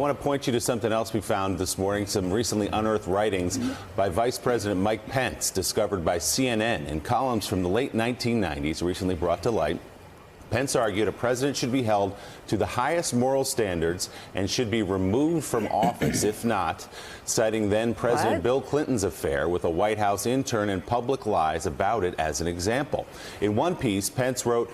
want to point you to something else we found this morning, some recently unearthed writings by Vice President Mike Pence, discovered by CNN in columns from the late 1990s, recently brought to light. Pence argued a president should be held to the highest moral standards and should be removed from office if not, citing then-President Bill Clinton's affair with a White House intern and public lies about it as an example. In one piece, Pence wrote,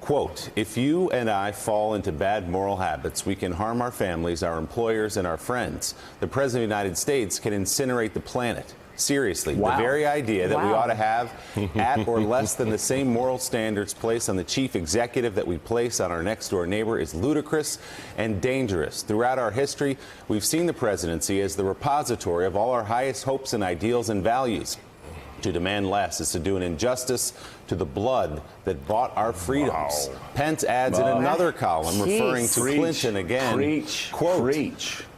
quote, "If you and I fall into bad moral habits, we can harm our families, our employers, and our friends. The President of the United States can incinerate the planet." Seriously, the very idea that we ought to have at or less than the same moral standards placed on the chief executive that we place on our next door neighbor is ludicrous and dangerous. Throughout our history, we've seen the presidency as the repository of all our highest hopes and ideals and values. To demand less is to do an injustice to the blood that bought our freedoms. Pence adds in another column, referring to Clinton again, quote,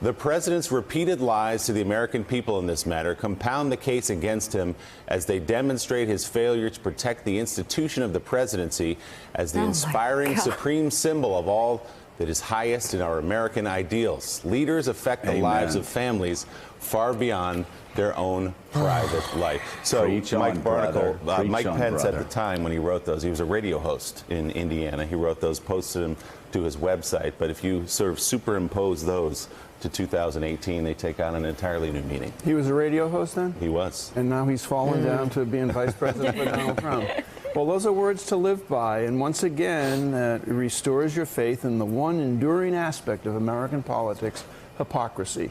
"The president's repeated lies to the American people in this matter compound the case against him as they demonstrate his failure to protect the institution of the presidency as the inspiring supreme symbol of all that is highest in our American ideals. Leaders affect the lives of families far beyond their own private life." So Mike Barnicle, Mike Pence at the time when he wrote those, he was a radio host in Indiana. He wrote those, posted them to his website. But if you sort of superimpose those to 2018, they take on an entirely new meaning. He was a radio host then? He was. And now he's fallen down to being vice president for Donald Trump. Well, those are words to live by. And once again, it restores your faith in the one enduring aspect of American politics, hypocrisy,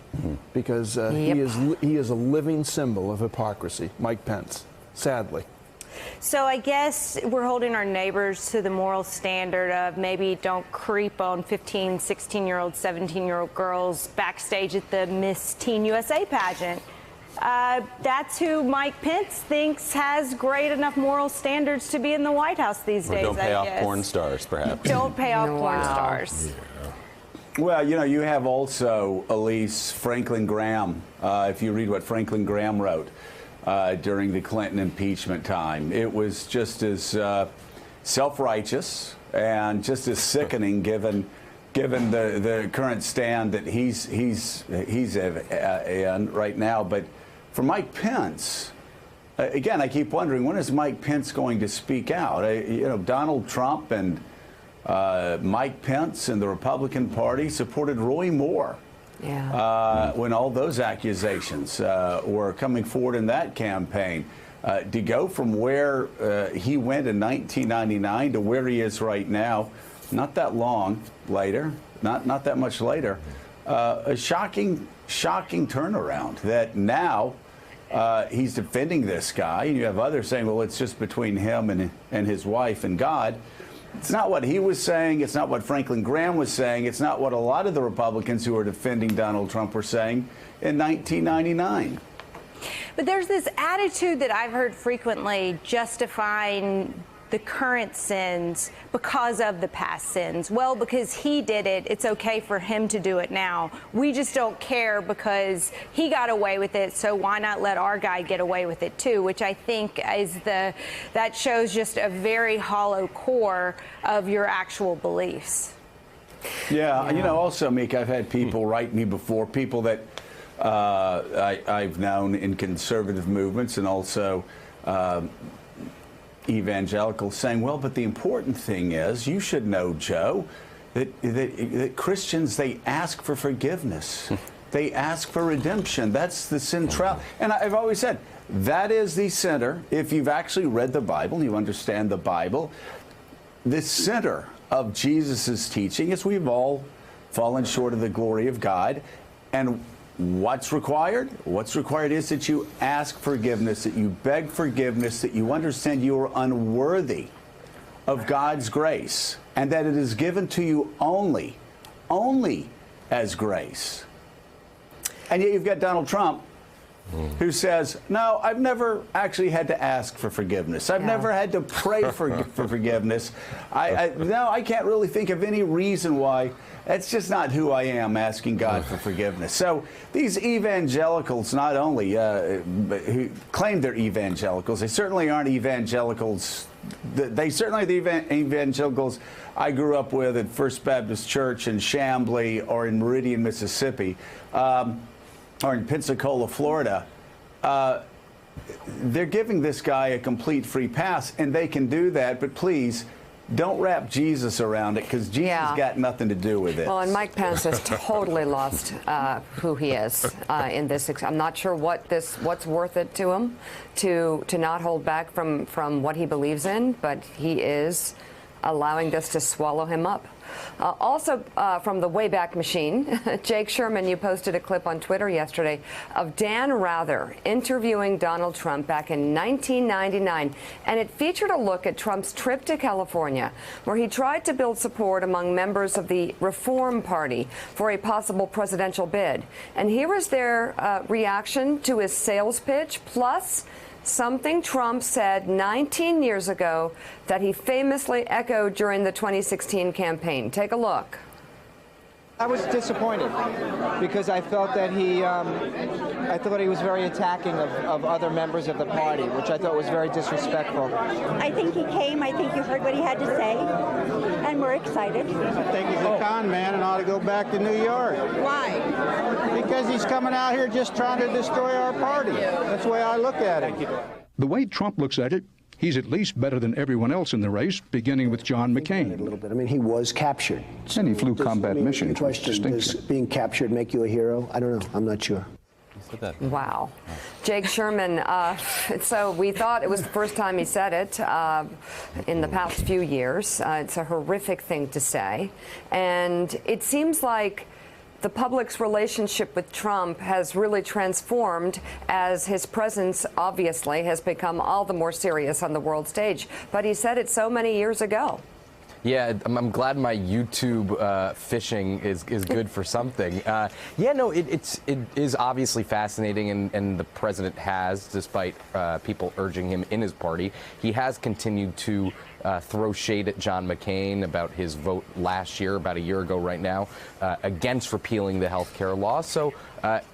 because he is a living symbol of hypocrisy, Mike Pence, sadly. So I guess we're holding our neighbors to the moral standard of maybe don't creep on 15, 16-year-old, 17-year-old girls backstage at the Miss Teen USA pageant. That's who Mike Pence thinks has great enough moral standards to be in the White House these days, Don't pay off porn stars, perhaps. Don't pay off porn stars. Well, you know, you have also, Elise, Franklin Graham. If you read what Franklin Graham wrote during the Clinton impeachment time, it was just as self-righteous and just as sickening given the current stand that he's in right now. But for Mike Pence, again, I keep wondering, when is Mike Pence going to speak out? You know, Donald Trump and Mike Pence and the Republican Party supported Roy Moore when all those accusations were coming forward in that campaign. To go from where he went in 1999 to where he is right now, not that long later, not that much later, a shocking turnaround that now he's defending this guy. And you have others saying, well, it's just between him and his wife and God. It's not what he was saying. It's not what Franklin Graham was saying. It's not what a lot of the Republicans who are defending Donald Trump were saying in 1999. But there's this attitude that I've heard frequently justifying the current sins because of the past sins. Well, because he did it, it's okay for him to do it now. We just don't care because he got away with it, so why not let our guy get away with it too? Which I think is that shows just a very hollow core of your actual beliefs. Yeah, you know, also, Meek, I've had people write me before, people that I've known in conservative movements and also evangelicals saying, well, but the important thing is, you should know, Joe, that Christians, they ask for forgiveness. They ask for redemption. That's the central. And I've always said, that is the center. If you've actually read the Bible, you understand the Bible, the center of Jesus's teaching is we've all fallen short of the glory of God. And what's required? What's required is that you ask forgiveness, that you beg forgiveness, that you understand you are unworthy of God's grace, and that it is given to you only as grace. And yet you've got Donald Trump who says, no, I've never actually had to ask for forgiveness. I've never had to pray for forgiveness. No, I can't really think of any reason why. That's just not who I am, asking God for forgiveness. So these evangelicals not only who claim they're evangelicals, they certainly aren't evangelicals. They certainly are the evangelicals I grew up with at First Baptist Church in Chamblee or in Meridian, Mississippi, or in Pensacola, Florida. They're giving this guy a complete free pass, and they can do that, but please, don't wrap Jesus around it, because Jesus got nothing to do with it. Well, and Mike Pence has totally lost who he is in this. I'm not sure what's worth it to him to not hold back from what he believes in, but he is allowing this to swallow him up. Also, from the Wayback Machine, Jake Sherman, you posted a clip on Twitter yesterday of Dan Rather interviewing Donald Trump back in 1999, and it featured a look at Trump's trip to California, where he tried to build support among members of the Reform Party for a possible presidential bid. And here is their reaction to his sales pitch, plus something Trump said 19 years ago that he famously echoed during the 2016 campaign. Take a look. I was disappointed because I felt that I thought he was very attacking of other members of the party, which I thought was very disrespectful. I think he came. I think you heard what he had to say, and we're excited. I think he's a con man and ought to go back to New York. Why? Because he's coming out here just trying to destroy our party. That's the way I look at it. The way Trump looks at it, he's at least better than everyone else in the race, beginning with John McCain. A little bit. I mean, he was captured. And he flew combat missions with Question, does distinction. being captured make you a hero? I don't know. I'm not sure. Wow. Jake Sherman, so we thought it was the first time he said it in the past few years. It's a horrific thing to say. And it seems like the public's relationship with Trump has really transformed as his presence, obviously, has become all the more serious on the world stage. But he said it so many years ago. Yeah, I'm glad my YouTube fishing is good for something. Yeah, no, it is obviously fascinating, and the president has, despite people urging him in his party, he has continued to throw shade at John McCain about his vote last year, about a year ago right now, against repealing the health care law. So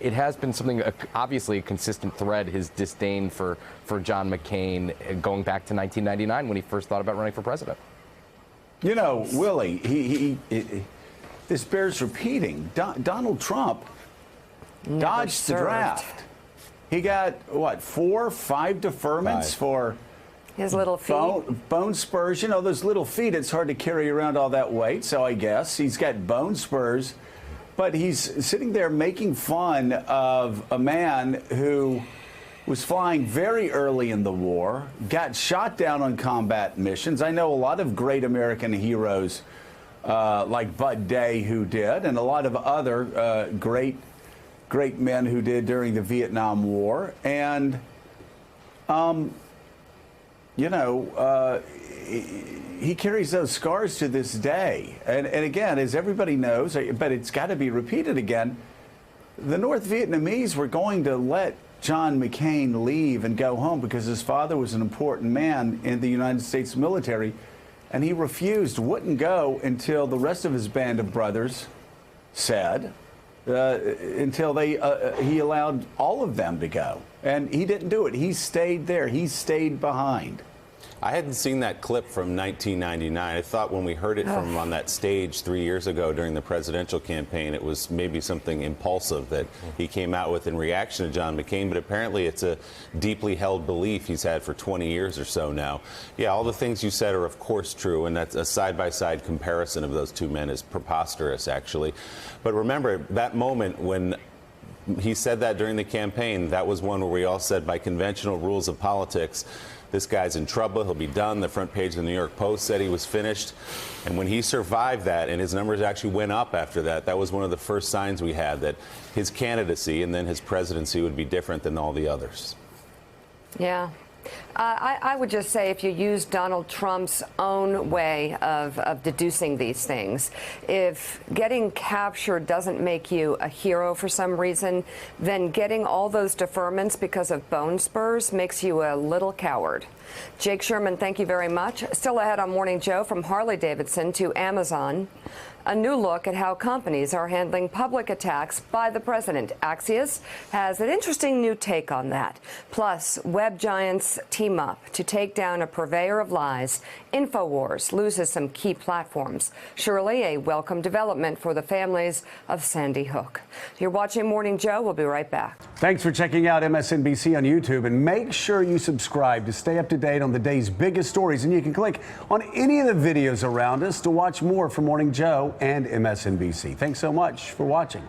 it has been something, obviously a consistent thread, his disdain for John McCain going back to 1999 when he first thought about running for president. You know, Willie, this bears repeating. Donald Trump dodged the draft. He got, what, 4 or 5 deferments for his little feet. Bone spurs. You know, those little feet, it's hard to carry around all that weight, so I guess he's got bone spurs. But he's sitting there making fun of a man who was flying very early in the war, got shot down on combat missions. I know a lot of great American heroes like Bud Day who did, and a lot of other great men who did during the Vietnam War. And, you know, he carries those scars to this day. And again, as everybody knows, but it's got to be repeated again, the North Vietnamese were going to let John McCain leave and go home because his father was an important man in the United States military, and he refused, wouldn't go until the rest of his band of brothers said, until he allowed all of them to go. And he didn't do it. He stayed there. He stayed behind. I hadn't seen that clip from 1999. I thought when we heard it from him on that stage 3 years ago during the presidential campaign, it was maybe something impulsive that he came out with in reaction to John McCain, but apparently it's a deeply held belief he's had for 20 years or so now. Yeah, all the things you said are of course true, and that's a side-by-side comparison of those two men is preposterous, actually. But remember, that moment when he said that during the campaign, that was one where we all said, by conventional rules of politics, this guy's in trouble, he'll be done. The front page of the New York Post said he was finished. And when he survived that, and his numbers actually went up after that, that was one of the first signs we had that his candidacy and then his presidency would be different than all the others. Yeah. I would just say if you use Donald Trump's own way of deducing these things, if getting captured doesn't make you a hero for some reason, then getting all those deferments because of bone spurs makes you a little coward. Jake Sherman, thank you very much. Still ahead on Morning Joe, from Harley-Davidson to Amazon. A new look at how companies are handling public attacks by the president. Axios has an interesting new take on that. Plus, web giants team up to take down a purveyor of lies. InfoWars loses some key platforms. Surely a welcome development for the families of Sandy Hook. You're watching Morning Joe. We'll be right back. Thanks for checking out MSNBC on YouTube, and make sure you subscribe to stay up to date on the day's biggest stories. And you can click on any of the videos around us to watch more from Morning Joe and MSNBC. Thanks so much for watching.